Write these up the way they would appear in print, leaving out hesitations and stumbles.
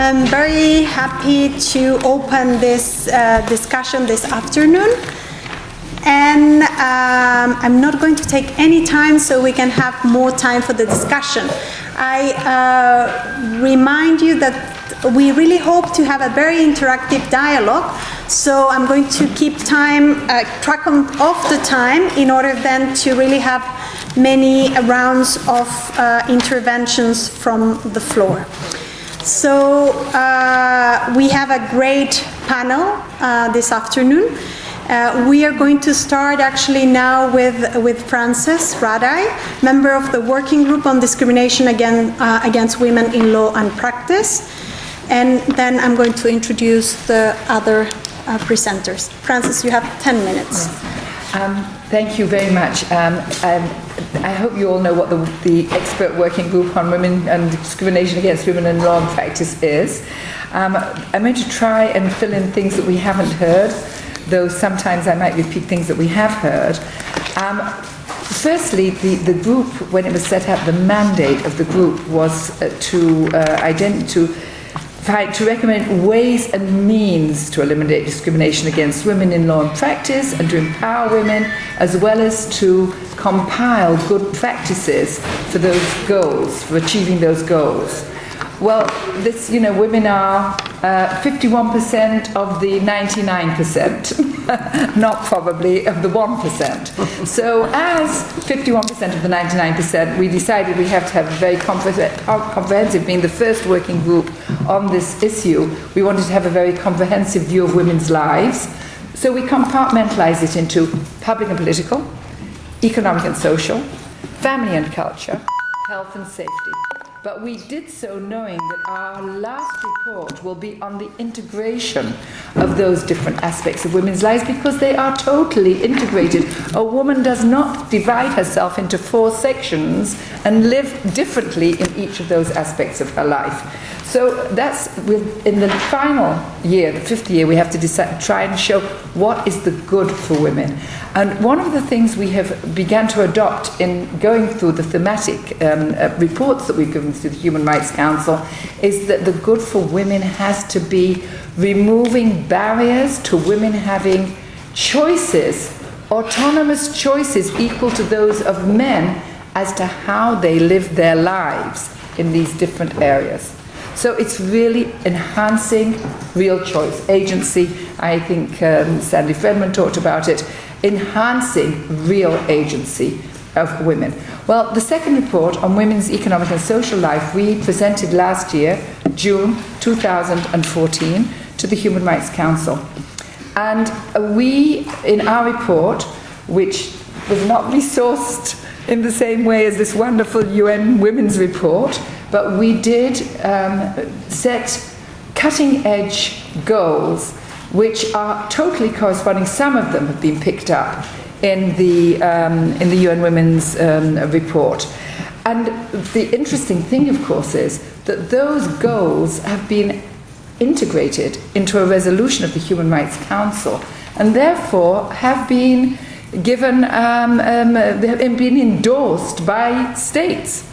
I'm very happy to open this discussion this afternoon. And I'm not going to take any time so we can have more time for the discussion. I remind you that we really hope to have a very interactive dialogue, so I'm going to keep track of the time in order then to really have many rounds of interventions from the floor. So we have a great panel this afternoon. We are going to start actually now with Frances Raday, member of the Working Group on Discrimination against Women in Law and Practice. And then I'm going to introduce the other presenters. Frances, you have 10 minutes. Thank you very much. I hope you all know what the Expert Working Group on Women and Discrimination against Women in Law and Practice is. I'm going to try and fill in things that we haven't heard, though sometimes I might repeat things that we have heard. Firstly, the group, when it was set up, the mandate of the group was to recommend ways and means to eliminate discrimination against women in law and practice and to empower women, as well as to compile good practices for those goals, for achieving those goals. Well, women are 51% of the 99%, not probably of the 1%. So as 51% of the 99%, we decided we have to have a very comprehensive, being the first working group on this issue, we wanted to have a very comprehensive view of women's lives. So we compartmentalized it into public and political, economic and social, family and culture, health and safety. But we did so knowing that our last report will be on the integration of those different aspects of women's lives, because they are totally integrated. A woman does not divide herself into 4 sections and live differently in each of those aspects of her life. So that's in the final year, the 5th year, we have to try and show what is the good for women. And one of the things we have begun to adopt in going through the thematic reports that we've given to the Human Rights Council is that the good for women has to be removing barriers to women having choices, autonomous choices equal to those of men as to how they live their lives in these different areas. So it's really enhancing real choice, agency. I think Sandy Fredman talked about it, enhancing real agency of women. Well, the second report on women's economic and social life we presented last year, June 2014, to the Human Rights Council. And we, in our report, which was not resourced in the same way as this wonderful UN Women's Report, but we did set cutting-edge goals which are totally corresponding. Some of them have been picked up in the UN Women's Report. And the interesting thing, of course, is that those goals have been integrated into a resolution of the Human Rights Council, and therefore have been given, they have been endorsed by states.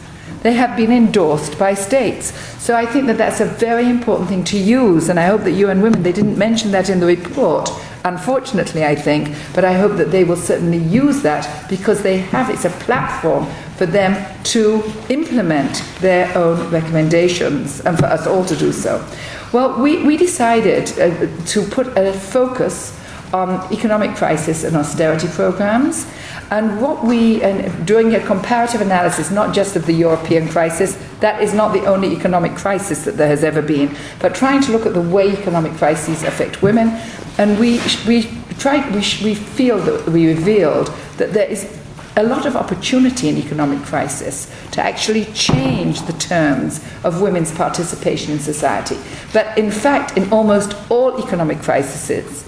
They have been endorsed by states. So I think that that's a very important thing to use, and I hope that UN Women, they didn't mention that in the report, unfortunately, I think, but I hope that they will certainly use that, because it's a platform for them to implement their own recommendations, and for us all to do so. Well, we decided to put a focus on economic crisis and austerity programs, and doing a comparative analysis, not just of the European crisis, that is not the only economic crisis that there has ever been, but trying to look at the way economic crises affect women. And we feel that we revealed that there is a lot of opportunity in economic crisis to actually change the terms of women's participation in society. But in fact, in almost all economic crises,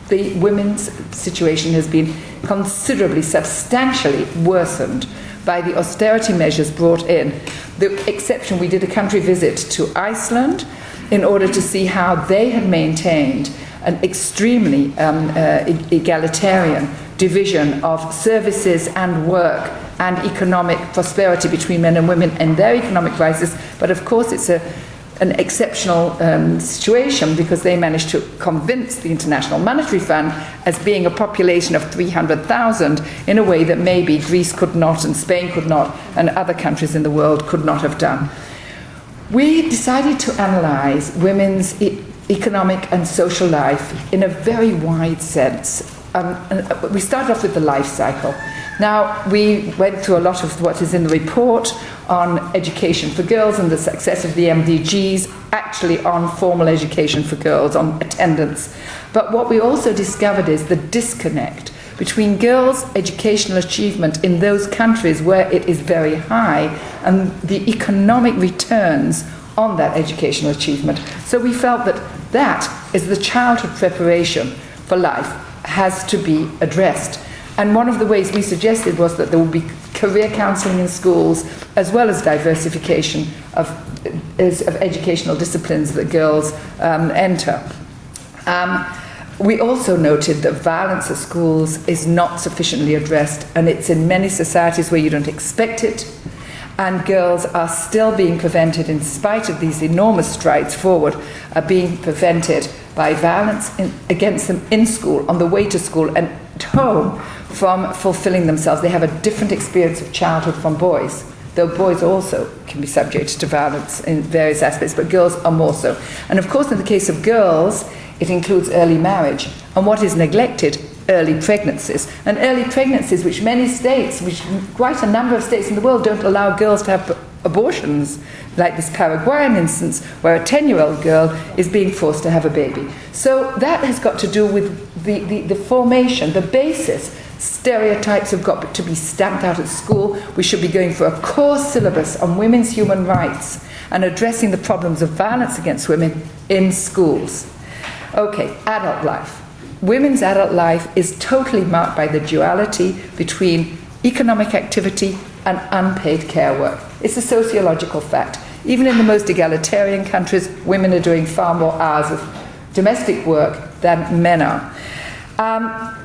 the women's situation has been considerably, substantially worsened by the austerity measures brought in. The exception, we did a country visit to Iceland in order to see how they had maintained an extremely egalitarian division of services and work and economic prosperity between men and women and their economic crisis. But of course it's a an exceptional situation because they managed to convince the International Monetary Fund as being a population of 300,000 in a way that maybe Greece could not and Spain could not and other countries in the world could not have done. We decided to analyze women's economic and social life in a very wide sense. We started off with the life cycle. Now, we went through a lot of what is in the report on education for girls and the success of the MDGs, actually on formal education for girls, on attendance. But what we also discovered is the disconnect between girls' educational achievement in those countries where it is very high and the economic returns on that educational achievement. So we felt that that is the childhood preparation for life has to be addressed. And one of the ways we suggested was that there would be career counselling in schools, as well as diversification of educational disciplines that girls enter. We also noted that violence at schools is not sufficiently addressed, and it's in many societies where you don't expect it, and girls are still being prevented, in spite of these enormous strides forward, are being prevented by violence against them in school, on the way to school, and at home, from fulfilling themselves. They have a different experience of childhood from boys, though boys also can be subject to violence in various aspects, but girls are more so. And of course, in the case of girls, it includes early marriage, and what is neglected, early pregnancies. And early pregnancies, which many states, which quite a number of states in the world don't allow girls to have abortions, like this Paraguayan instance where a 10-year-old girl is being forced to have a baby. So that has got to do with the formation, the basis. Stereotypes have got to be stamped out at school. We should be going for a core syllabus on women's human rights and addressing the problems of violence against women in schools. Okay, adult life. Women's adult life is totally marked by the duality between economic activity and unpaid care work. It's a sociological fact. Even in the most egalitarian countries, women are doing far more hours of domestic work than men are.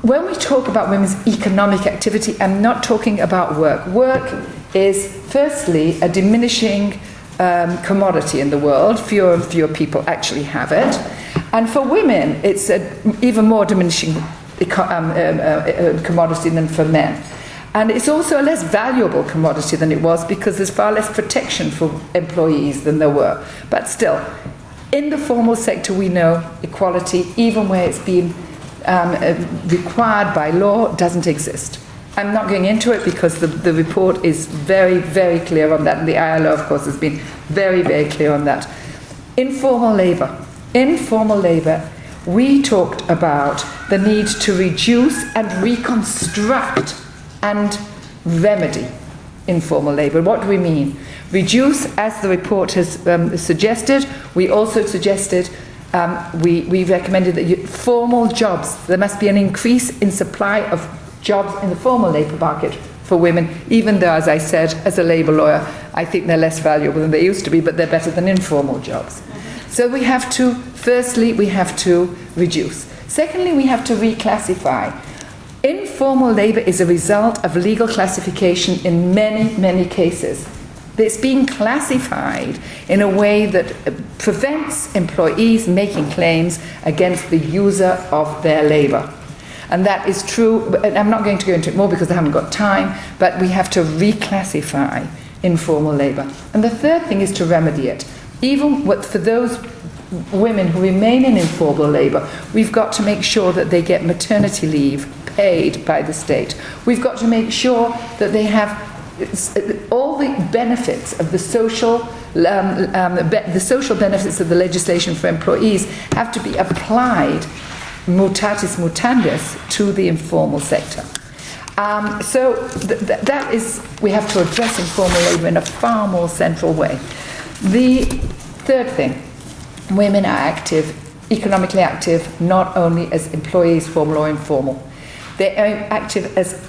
When we talk about women's economic activity, I'm not talking about work. Work is, firstly, a diminishing commodity in the world. Fewer and fewer people actually have it. And for women, it's an even more diminishing commodity than for men. And it's also a less valuable commodity than it was because there's far less protection for employees than there were. But still, in the formal sector, we know equality, even where it's been required by law, doesn't exist. I'm not going into it because the report is very, very clear on that, and the ILO, of course, has been very, very clear on that. Informal labour. Informal labour, we talked about the need to reduce and reconstruct and remedy informal labour. What do we mean? Reduce, as the report has suggested. We also suggested, we recommended that formal jobs, there must be an increase in supply of jobs in the formal labour market for women, even though, as I said, as a labour lawyer, I think they're less valuable than they used to be, but they're better than informal jobs. So we have to, firstly, we have to reduce. Secondly, we have to reclassify. Informal labour is a result of legal classification in many, many cases. It's being classified in a way that prevents employees making claims against the user of their labour. And that is true, I'm not going to go into it more because I haven't got time, but we have to reclassify informal labour. And the third thing is to remedy it. Even for those women who remain in informal labour, we've got to make sure that they get maternity leave paid by the state. We've got to make sure that they have all the benefits of the social benefits of the legislation for employees have to be applied mutatis mutandis to the informal sector. So that is, we have to address informal labour in a far more central way. The third thing, women are active, economically active, not only as employees, formal or informal. They are active as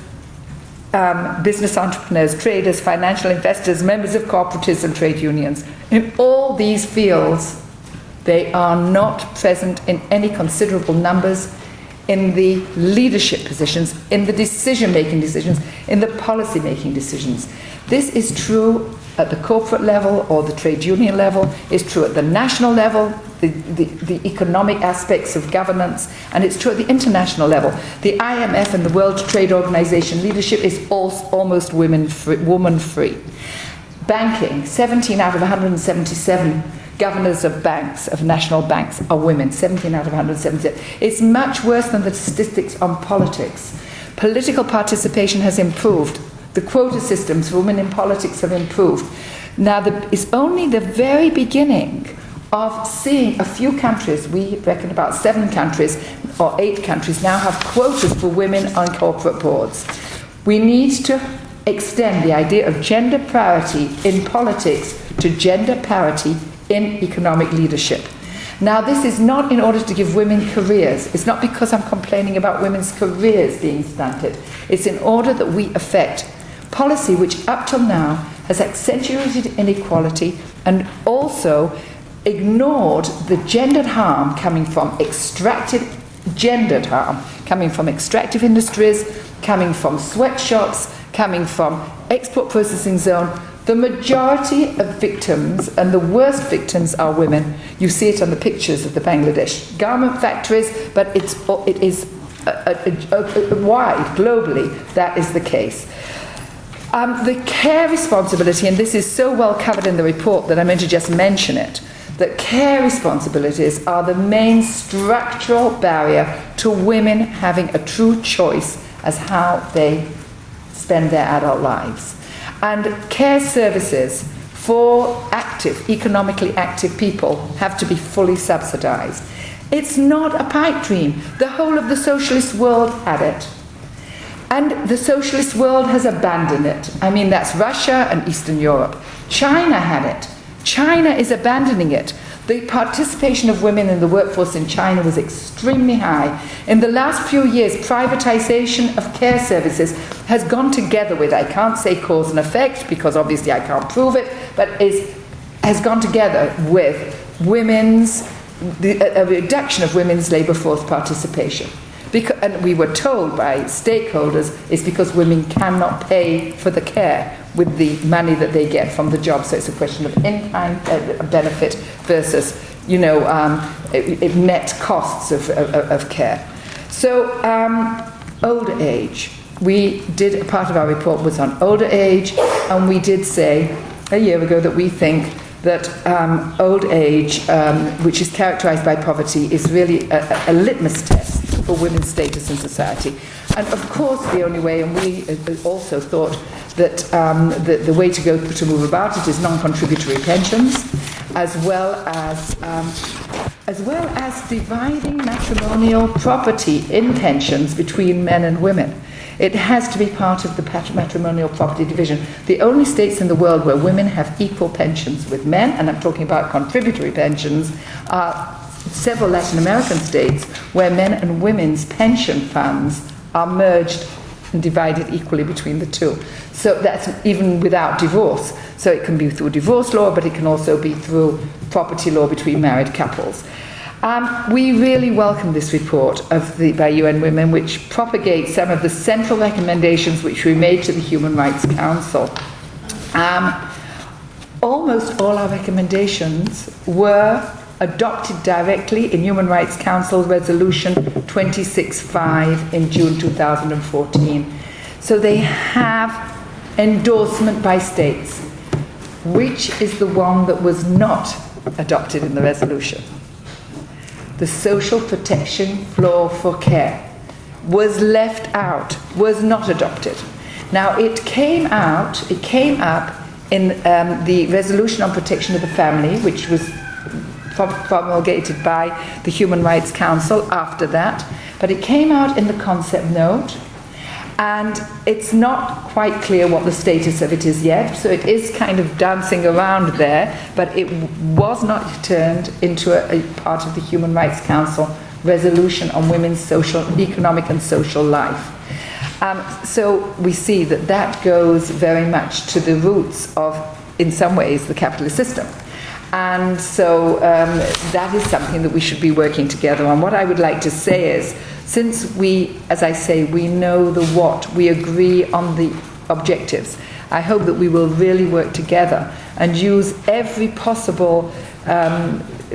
business entrepreneurs, traders, financial investors, members of cooperatives and trade unions. In all these fields, they are not present in any considerable numbers in the leadership positions, in the decision-making decisions, in the policy-making decisions. This is true at the corporate level or the trade union level. It's true at the national level, the economic aspects of governance, and it's true at the international level. The IMF and the World Trade Organization leadership is almost woman-free. Banking, 17 out of 177 governors of banks, of national banks, are women, 17 out of 177. It's much worse than the statistics on politics. Political participation has improved. The quota systems for women in politics have improved. Now, it's only the very beginning of seeing a few countries, we reckon about 7 countries or 8 countries now have quotas for women on corporate boards. We need to extend the idea of gender parity in politics to gender parity in economic leadership. Now, this is not in order to give women careers. It's not because I'm complaining about women's careers being stunted. It's in order that we affect policy which up till now has accentuated inequality and also ignored the gendered harm coming from extractive industries, coming from sweatshops, coming from export processing zone. The majority of victims, and the worst victims, are women. You see it on the pictures of the Bangladesh garment factories, but it is wide, globally, that is the case. The care responsibility, and this is so well covered in the report that I'm going to just mention it, that care responsibilities are the main structural barrier to women having a true choice as how they spend their adult lives. And care services for economically active people have to be fully subsidized. It's not a pipe dream. The whole of the socialist world had it. And the socialist world has abandoned it. I mean, that's Russia and Eastern Europe. China had it. China is abandoning it. The participation of women in the workforce in China was extremely high. In the last few years, privatization of care services has gone together with, I can't say cause and effect because obviously I can't prove it, but has gone together with a reduction of women's labour force participation. And we were told by stakeholders it's because women cannot pay for the care with the money that they get from the job. So it's a question of in-kind benefit versus, net costs of care. So older age. A part of our report was on older age, and we did say a year ago that we think that old age, which is characterized by poverty, is really a litmus test for women's status in society. And of course the only way, and we also thought that the way to move about it is non-contributory pensions, as well as dividing matrimonial property in pensions between men and women. It has to be part of the matrimonial property division. The only states in the world where women have equal pensions with men, and I'm talking about contributory pensions, are several Latin American states where men and women's pension funds are merged and divided equally between the two. So that's even without divorce. So it can be through divorce law, but it can also be through property law between married couples. We really welcome this report by UNWomen, which propagates some of the central recommendations which we made to the Human Rights Council. Almost all our recommendations were adopted directly in Human Rights Council Resolution 26.5 in June 2014. So they have endorsement by states. Which is the one that was not adopted in the resolution? The social protection floor for care was left out, was not adopted. Now it came up in the resolution on protection of the family, which was promulgated by the Human Rights Council after that, but it came out in the concept note, and it's not quite clear what the status of it is yet, so it is kind of dancing around there, but it was not turned into a part of the Human Rights Council resolution on women's economic and social life. So we see that goes very much to the roots of, in some ways, the capitalist system. And so that is something that we should be working together on. What I would like to say is, since we, as I say, we know the what, we agree on the objectives, I hope that we will really work together and use every possible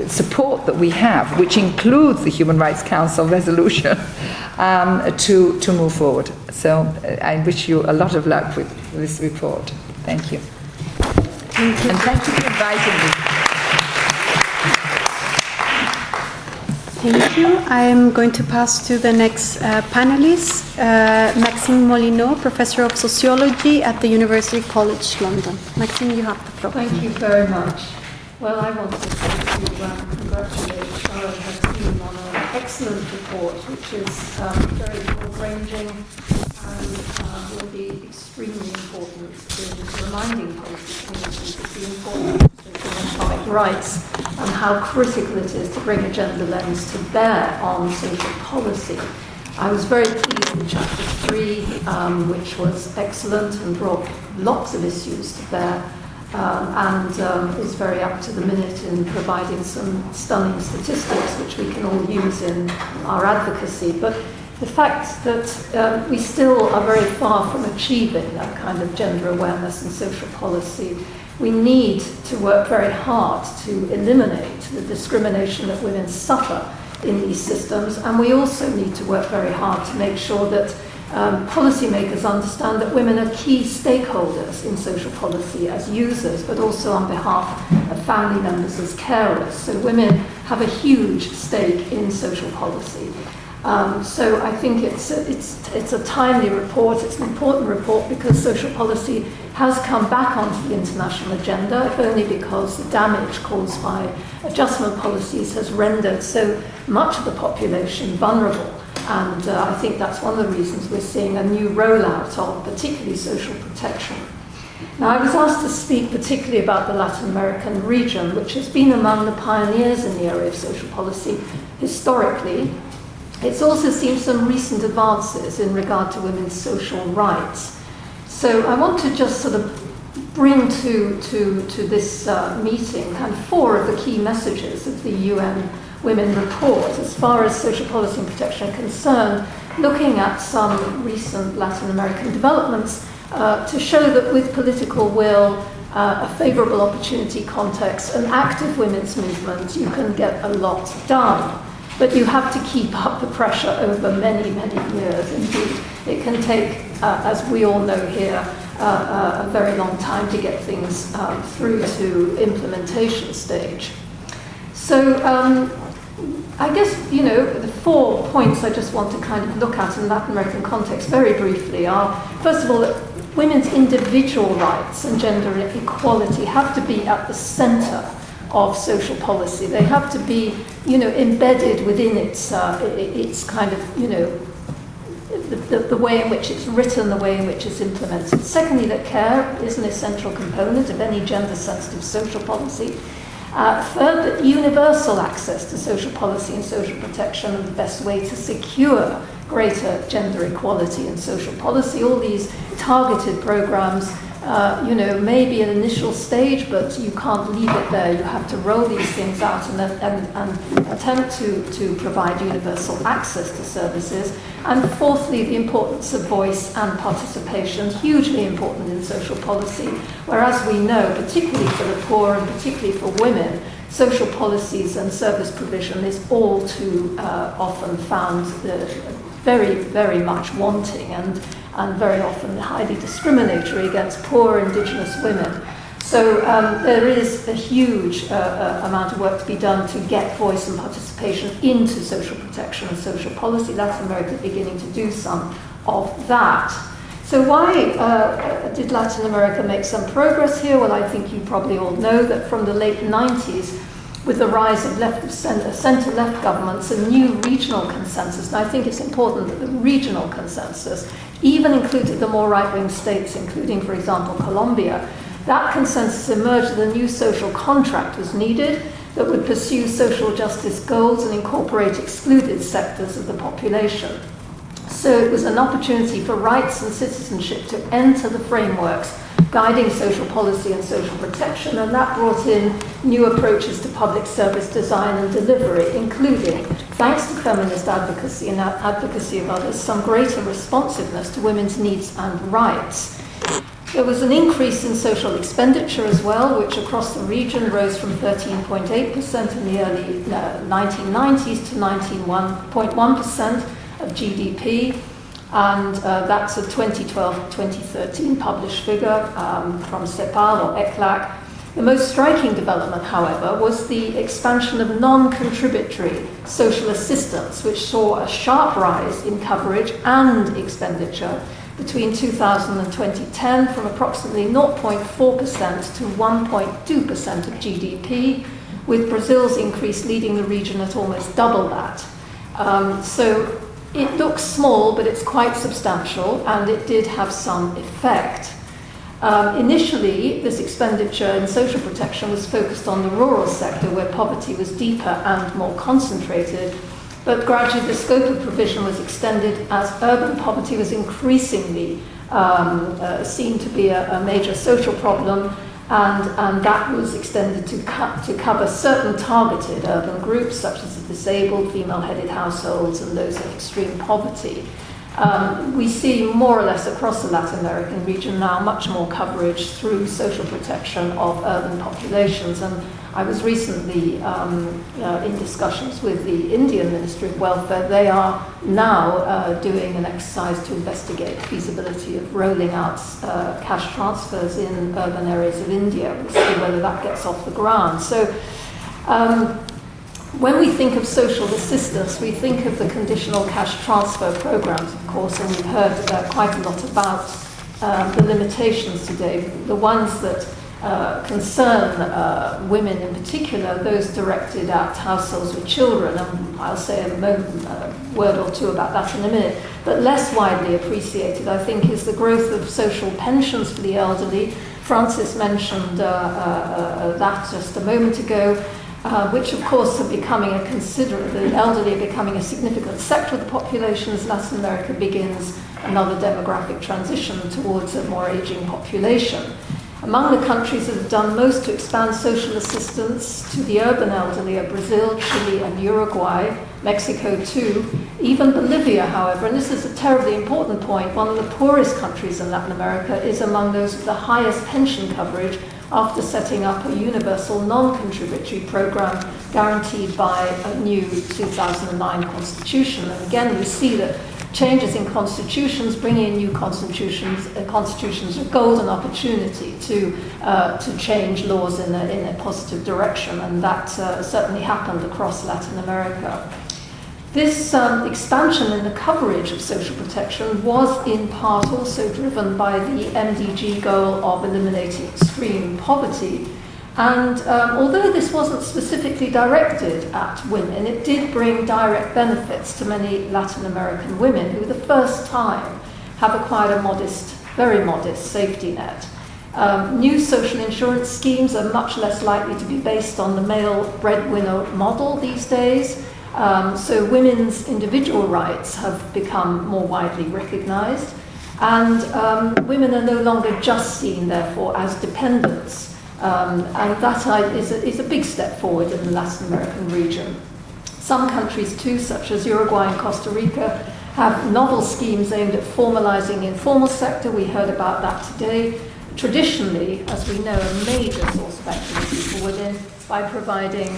support that we have, which includes the Human Rights Council resolution, to move forward. So I wish you a lot of luck with this report. Thank you. Thank you. And thank you for inviting me. Thank you. I'm going to pass to the next panelist, Maxine Molyneux, Professor of Sociology at the University College London. Maxine, you have the floor. Thank you very much. Well, I want to congratulate Charlotte and her team on an excellent report, which is very broad-ranging and will be extremely important in reminding policy communities of the importance of economic rights and how critical it is to bring a gender lens to bear on social policy. I was very pleased with Chapter 3, which was excellent and brought lots of issues to bear. And is very up to the minute in providing some stunning statistics which we can all use in our advocacy. But the fact that we still are very far from achieving that kind of gender awareness in social policy, we need to work very hard to eliminate the discrimination that women suffer in these systems, and we also need to work very hard to make sure that policymakers understand that women are key stakeholders in social policy as users, but also on behalf of family members as carers. So women have a huge stake in social policy. So I think it's a timely report. It's an important report because social policy has come back onto the international agenda, if only because the damage caused by adjustment policies has rendered so much of the population vulnerable. And I think that's one of the reasons we're seeing a new rollout of particularly social protection. Now, I was asked to speak particularly about the Latin American region, which has been among the pioneers in the area of social policy historically. It's also seen some recent advances in regard to women's social rights. So I want to just sort of bring to this meeting kind of 4 of the key messages of the UNWomen report as far as social policy and protection are concerned, looking at some recent Latin American developments to show that with political will, a favourable opportunity context, and active women's movement, you can get a lot done. But you have to keep up the pressure over many, many years. Indeed, it can take, as we all know here, a very long time to get things through to implementation stage. So I guess, the 4 points I just want to kind of look at in Latin American context very briefly are, first of all, that women's individual rights and gender equality have to be at the centre of social policy. They have to be, embedded within its kind of, the way in which it's written, the way in which it's implemented. Secondly, that care is an essential component of any gender-sensitive social policy. Third, that universal access to social policy and social protection are the best way to secure greater gender equality and social policy. All these targeted programs, may be an initial stage, but you can't leave it there. You have to roll these things out and attempt to provide universal access to services. And fourthly, the importance of voice and participation, hugely important in social policy, whereas we know, particularly for the poor and particularly for women, social policies and service provision is all too often found very, very much wanting and very often highly discriminatory against poor indigenous women. So there is a huge amount of work to be done to get voice and participation into social protection and social policy. Latin America is beginning to do some of that. So why did Latin America make some progress here? Well, I think you probably all know that from the late 90s, with the rise of centre-left governments, a new regional consensus, and I think it's important that the regional consensus even included the more right-wing states, including, for example, Colombia. That consensus emerged that a new social contract was needed that would pursue social justice goals and incorporate excluded sectors of the population. So it was an opportunity for rights and citizenship to enter the frameworks guiding social policy and social protection, and that brought in new approaches to public service design and delivery, including, thanks to feminist advocacy and advocacy of others, some greater responsiveness to women's needs and rights. There was an increase in social expenditure as well, which across the region rose from 13.8% in the early 1990s to 19.1% of GDP. And that's a 2012-2013 published figure from Sepal or ECLAC. The most striking development, however, was the expansion of non-contributory social assistance, which saw a sharp rise in coverage and expenditure between 2000 and 2010 from approximately 0.4% to 1.2% of GDP, with Brazil's increase leading the region at almost double that. So it looks small, but it's quite substantial, and it did have some effect. Initially, this expenditure in social protection was focused on the rural sector, where poverty was deeper and more concentrated, but gradually the scope of provision was extended as urban poverty was increasingly seen to be a major social problem, and that was extended to cover certain targeted urban groups, such as the disabled, female-headed households, and those in extreme poverty. We see more or less across the Latin American region now much more coverage through social protection of urban populations. And I was recently in discussions with the Indian Ministry of Welfare. They are now doing an exercise to investigate the feasibility of rolling out cash transfers in urban areas of India. We'll see whether that gets off the ground. So when we think of social assistance, we think of the conditional cash transfer programs, of course, and we've heard quite a lot about the limitations today. The ones that concern women in particular, those directed at households with children, and I'll say a word or two about that in a minute, but less widely appreciated, I think, is the growth of social pensions for the elderly. Francis mentioned that just a moment ago. Which of course are becoming the elderly are becoming a significant sector of the population as Latin America begins another demographic transition towards a more aging population. Among the countries that have done most to expand social assistance to the urban elderly are Brazil, Chile, and Uruguay, Mexico too. Even Bolivia, however, and this is a terribly important point, one of the poorest countries in Latin America, is among those with the highest pension coverage after setting up a universal non-contributory program guaranteed by a new 2009 constitution. And again, we see that changes in constitutions, bringing in new constitutions a golden opportunity to change laws in a positive direction, and that certainly happened across Latin America. This expansion in the coverage of social protection was in part also driven by the MDG goal of eliminating extreme poverty. And although this wasn't specifically directed at women, it did bring direct benefits to many Latin American women who, for the first time, have acquired a very modest safety net. New social insurance schemes are much less likely to be based on the male breadwinner model these days. So women's individual rights have become more widely recognized, and women are no longer just seen, therefore, as dependents. And that is a big step forward in the Latin American region. Some countries too, such as Uruguay and Costa Rica, have novel schemes aimed at formalizing the informal sector. We heard about that today. Traditionally, as we know, a major source of activity for women by providing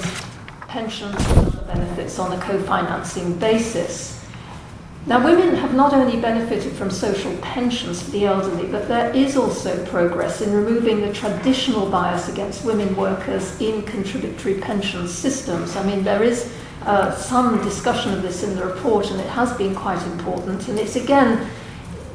pensions and other benefits on a co-financing basis. Now, women have not only benefited from social pensions for the elderly, but there is also progress in removing the traditional bias against women workers in contributory pension systems. I mean, there is some discussion of this in the report, and it has been quite important. And it's, again,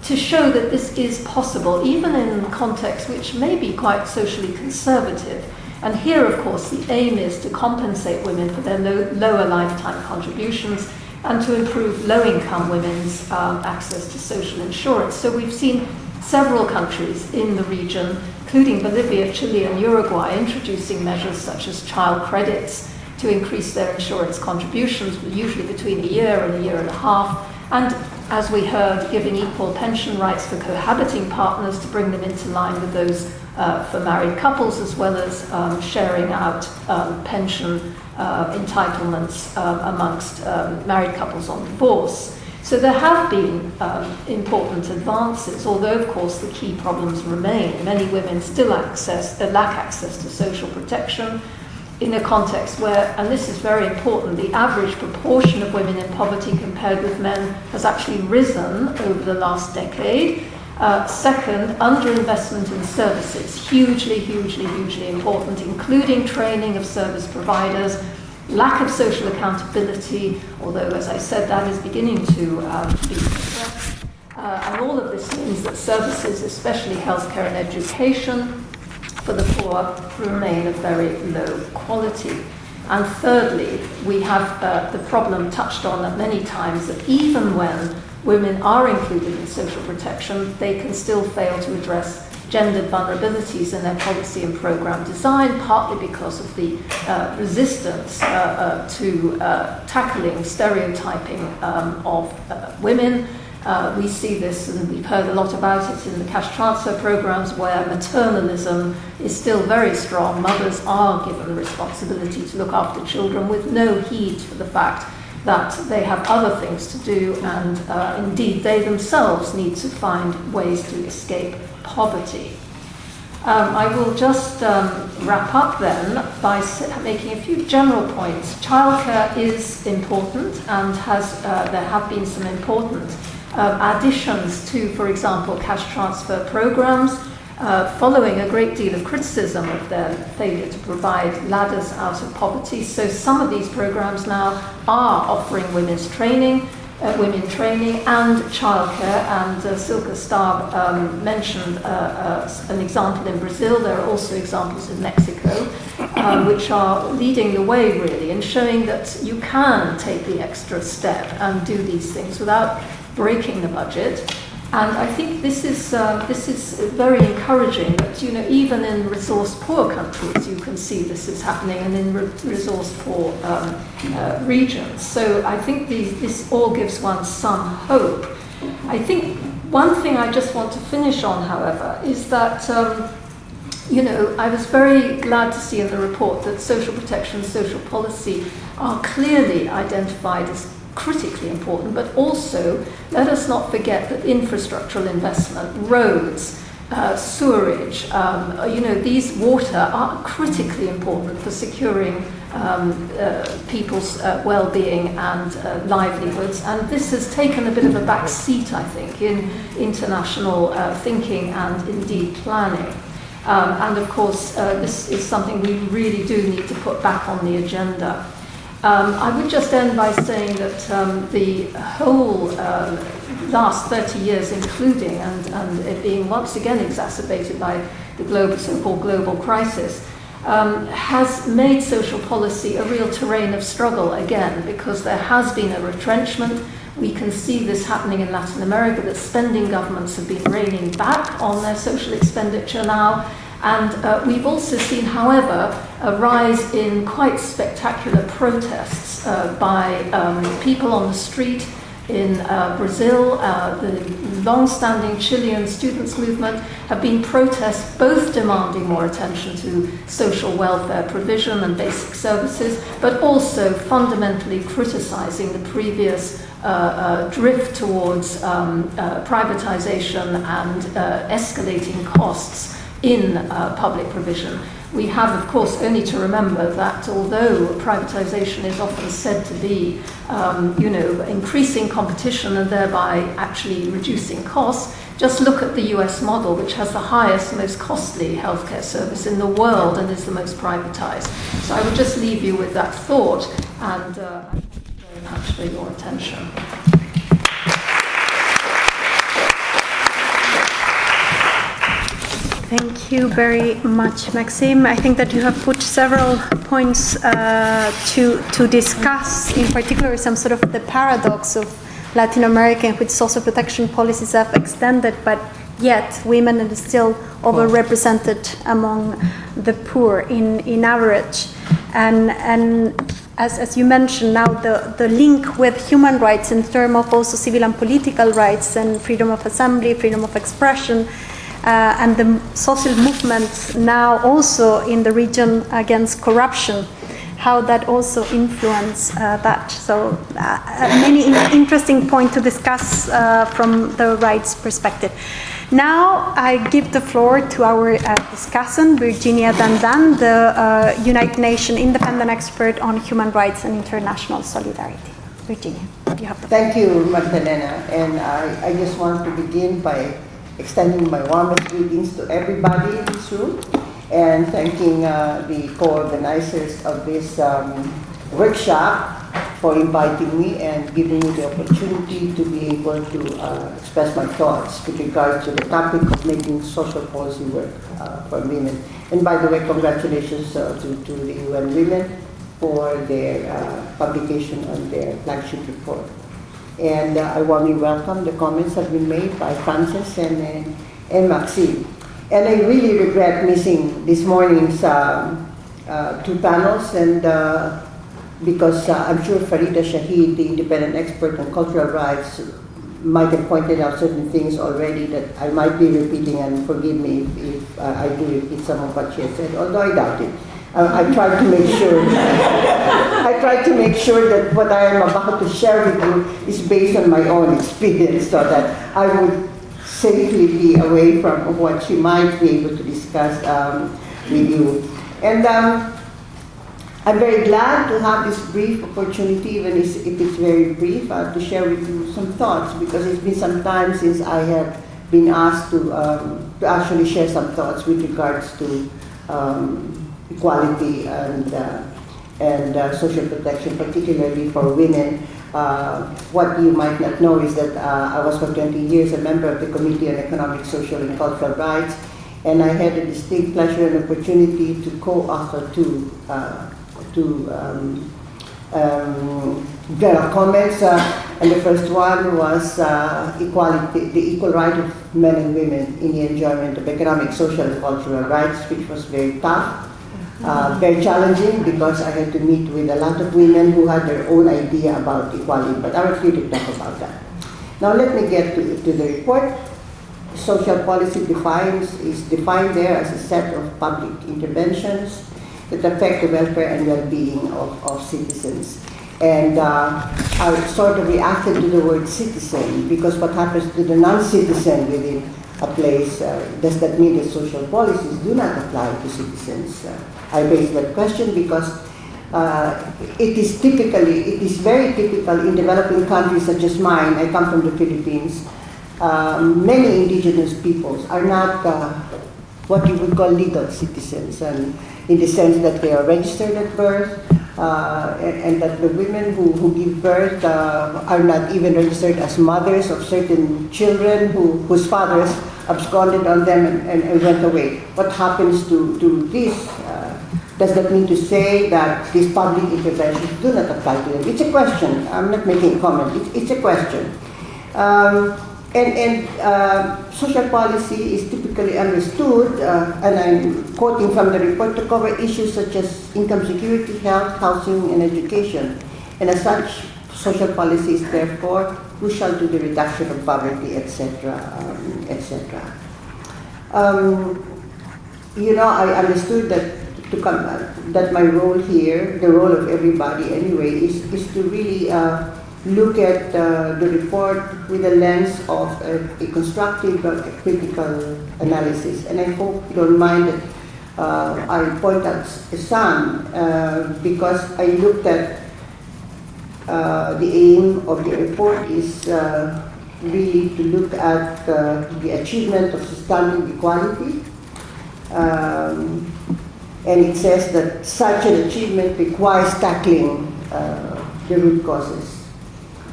to show that this is possible, even in contexts which may be quite socially conservative. And here, of course, the aim is to compensate women for their lower lifetime contributions and to improve low-income women's access to social insurance. So we've seen several countries in the region, including Bolivia, Chile, and Uruguay, introducing measures such as child credits to increase their insurance contributions, usually between a year and a year and a half, and, as we heard, giving equal pension rights for cohabiting partners to bring them into line with those for married couples, as well as sharing out pension entitlements amongst married couples on divorce. So there have been important advances, although of course the key problems remain. Many women still lack access to social protection in a context where, and this is very important, the average proportion of women in poverty compared with men has actually risen over the last decade. Second, underinvestment in services, hugely important, including training of service providers, lack of social accountability, although, as I said, that is beginning to be addressed. And all of this means that services, especially healthcare and education, for the poor remain of very low quality. And thirdly, we have the problem touched on many times that even when women are included in social protection, they can still fail to address gendered vulnerabilities in their policy and program design, partly because of the resistance to tackling stereotyping of women. We see this, and we've heard a lot about it in the cash transfer programs, where maternalism is still very strong. Mothers are given the responsibility to look after children with no heed for the fact that they have other things to do, and indeed they themselves need to find ways to escape poverty. I will just wrap up then by making a few general points. Childcare is important, and there have been some important additions to, for example, cash transfer programs, following a great deal of criticism of their failure to provide ladders out of poverty. So some of these programs now are offering women training and childcare, and Silke Staab mentioned an example in Brazil. There are also examples in Mexico, which are leading the way really, and showing that you can take the extra step and do these things without breaking the budget. And I think this is very encouraging that, you know, even in resource-poor countries you can see this is happening, and in resource-poor regions. So I think this all gives one some hope. I think one thing I just want to finish on, however, is that you know, I was very glad to see in the report that social protection and social policy are clearly identified as critically important, but also let us not forget that infrastructural investment, roads, sewerage, you know, these water are critically important for securing people's well-being and livelihoods, and this has taken a bit of a back seat, I think, in international thinking and indeed planning. And of course, this is something we really do need to put back on the agenda. I would just end by saying that the whole last 30 years, including, and it being once again exacerbated by the so-called global crisis, has made social policy a real terrain of struggle again, because there has been a retrenchment. We can see this happening in Latin America, that spending governments have been reining back on their social expenditure now. And we've also seen, however, a rise in quite spectacular protests by people on the street in Brazil. The long-standing Chilean students' movement have been protests both demanding more attention to social welfare provision and basic services, but also fundamentally criticizing the previous drift towards privatization and escalating costs in public provision. We have, of course, only to remember that although privatization is often said to be, you know, increasing competition and thereby actually reducing costs, just look at the US model, which has the highest, most costly healthcare service in the world and is the most privatized. So I would just leave you with that thought, and thank you very much for your attention. Thank you very much, Maxine. I think that you have put several points to discuss, in particular some sort of the paradox of Latin America, in which social protection policies have extended, but yet women are still overrepresented among the poor in average. And as you mentioned now, the link with human rights in terms of also civil and political rights and freedom of assembly, freedom of expression, and the social movement now also in the region against corruption how that also influence that. So many interesting points to discuss from the rights perspective. Now I give the floor to our discussant, Virginia Dandan, the United Nations independent expert on human rights and international solidarity. Virginia, you have the floor. Thank you, Magdalena. And I just want to begin by extending my warmest greetings to everybody in this room and thanking the co-organizers of this workshop for inviting me and giving me the opportunity to be able to express my thoughts with regards to the topic of making social policy work for women. And by the way, congratulations to the UNWomen for their publication on their flagship report. And I warmly welcome the comments that have been made by Frances and Maxine. And I really regret missing this morning's two panels, and because I'm sure Farida Shahid, the independent expert on cultural rights, might have pointed out certain things already that I might be repeating, and forgive me if I do repeat some of what she has said, although I doubt it. I tried to make sure. I tried to make sure that what I am about to share with you is based on my own experience, so that I would safely be away from what she might be able to discuss with you. And I'm very glad to have this brief opportunity, even if it's very brief, to share with you some thoughts, because it's been some time since I have been asked to actually share some thoughts with regards to equality and social protection, particularly for women. What you might not know is that I was for 20 years a member of the Committee on Economic, Social, and Cultural Rights, and I had a distinct pleasure and opportunity to co-author two general comments, and the first one was equality, the equal right of men and women in the enjoyment of economic, social, and cultural rights, which was very tough. Very challenging, because I had to meet with a lot of women who had their own idea about equality, but I was here to talk about that. Now let me get to the report. Social policy is defined there as a set of public interventions that affect the welfare and well-being of citizens. And I sort of reacted to the word citizen, because what happens to the non-citizen within a place, does that mean that social policies do not apply to citizens? I raise that question because it is very typical in developing countries such as mine. I come from the Philippines. Many indigenous peoples are not what you would call legal citizens, and in the sense that they are registered at birth, and that the women who give birth are not even registered as mothers of certain children whose fathers absconded on them and went away. What happens to this? Does that mean to say that these public interventions do not apply to them? It's a question. I'm not making a comment. It's a question. Social policy is typically understood, and I'm quoting from the report, to cover issues such as income security, health, housing, and education. And as such, social policy is therefore crucial to the reduction of poverty, etc., etc. I understood that that my role here, the role of everybody anyway, is to really look at the report with a lens of a constructive, critical analysis. And I hope you don't mind that I point out some, because I looked at the aim of the report is really to look at the achievement of substantive equality. And it says that such an achievement requires tackling the root causes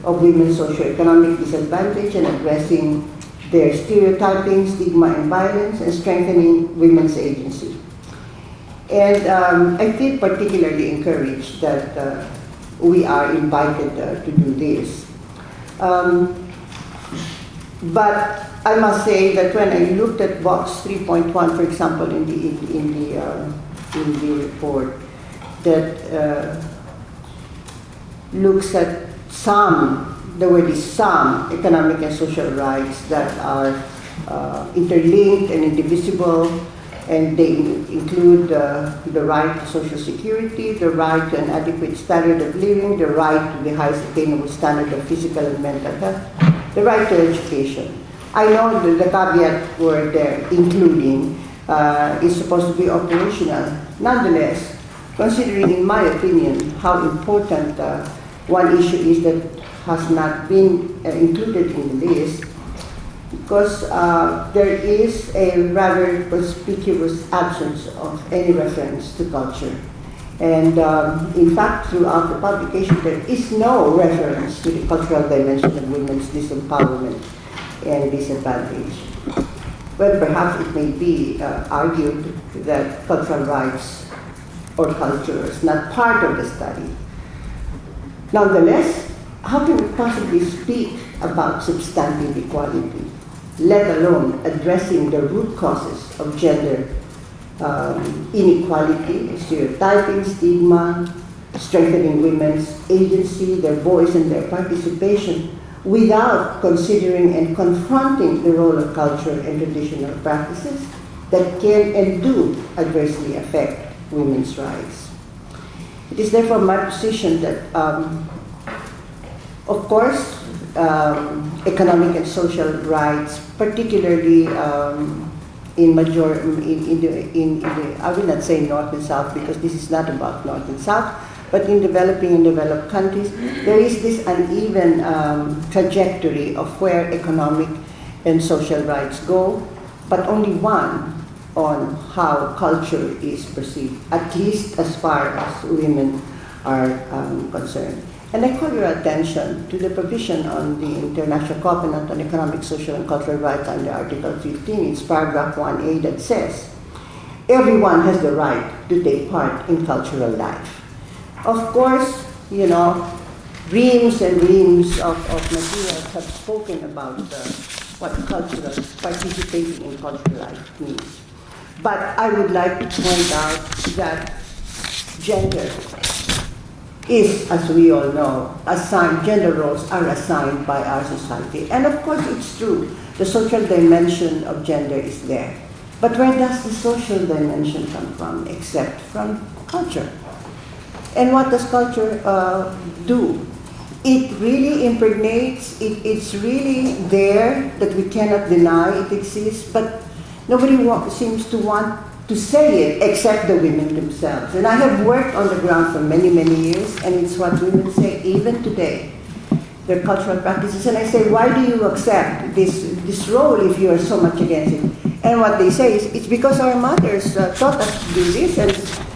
of women's socioeconomic disadvantage and addressing their stereotyping, stigma, and violence, and strengthening women's agency. And I feel particularly encouraged that we are invited to do this. But I must say that when I looked at box 3.1, for example, in the report, that looks at the word is some economic and social rights that are interlinked and indivisible, And they include the right to social security, the right to an adequate standard of living, the right to the highest attainable standard of physical and mental health, the right to education. I know that the caveat word there, including, is supposed to be operational. Nonetheless, considering, in my opinion, how important one issue is that has not been included in the list, because there is a rather conspicuous absence of any reference to culture. And in fact, throughout the publication, there is no reference to the cultural dimension of women's disempowerment and disadvantage. Well, perhaps it may be argued that cultural rights or culture is not part of the study. Nonetheless, how can we possibly speak about substantive equality, let alone addressing the root causes of gender inequality, stereotyping, stigma, strengthening women's agency, their voice and their participation, without considering and confronting the role of culture and traditional practices that can and do adversely affect women's rights. It is therefore my position that, of course, economic and social rights, particularly in the, I will not say North and South because this is not about North and South, but in developing and developed countries, there is this uneven trajectory of where economic and social rights go, but only one on how culture is perceived, at least as far as women are concerned. And I call your attention to the provision on the International Covenant on Economic, Social, and Cultural Rights under Article 15. It's paragraph 1A that says, everyone has the right to take part in cultural life. Of course, you know, reams and reams of materials have spoken about what participating in cultural life means. But I would like to point out that gender is, as we all know, assigned, gender roles are assigned by our society. And of course it's true, the social dimension of gender is there. But where does the social dimension come from, except from culture? And what does culture do? It really impregnates, it's really there that we cannot deny it exists, but nobody seems to want to say it except the women themselves. And I have worked on the ground for many, many years, and it's what women say even today, their cultural practices. And I say, why do you accept this role if you are so much against it? And what they say is, it's because our mothers taught us to do this, and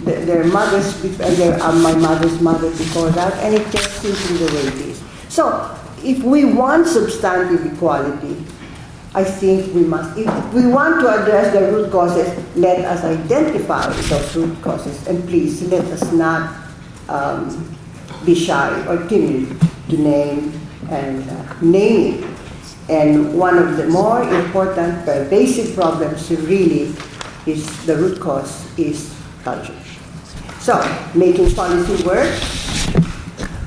their mothers, and my mother's mother before that, and it just simply the way it is. So, if we want substantive equality, I think we must, if we want to address the root causes, let us identify those root causes, and please let us not be shy or timid to name it. And one of the more important, basic problems really is the root cause is culture. So, making policy work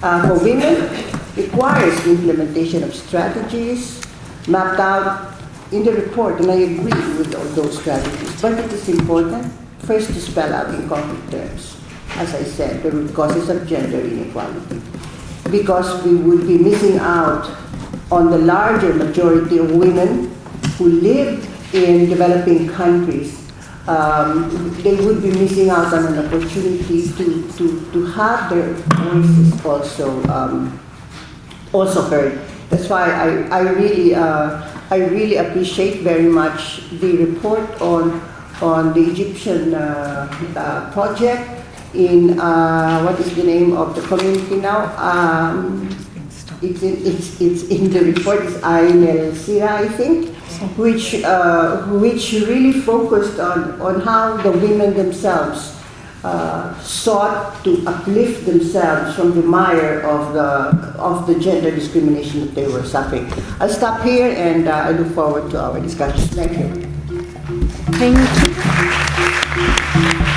for women requires the implementation of strategies mapped out in the report, and I agree with all those strategies. But it is important first to spell out in concrete terms, as I said, the root causes of gender inequality, because we would be missing out on the larger majority of women who live in developing countries. They would be missing out on an opportunity to have their voices also heard. That's why I really appreciate very much the report on the Egyptian project in what is the name of the community now? It's in the report, it's Ain El Sira, I think, which really focused on how the women themselves sought to uplift themselves from the mire of the gender discrimination that they were suffering. I'll stop here, and I look forward to our discussion. Thank you. Thank you.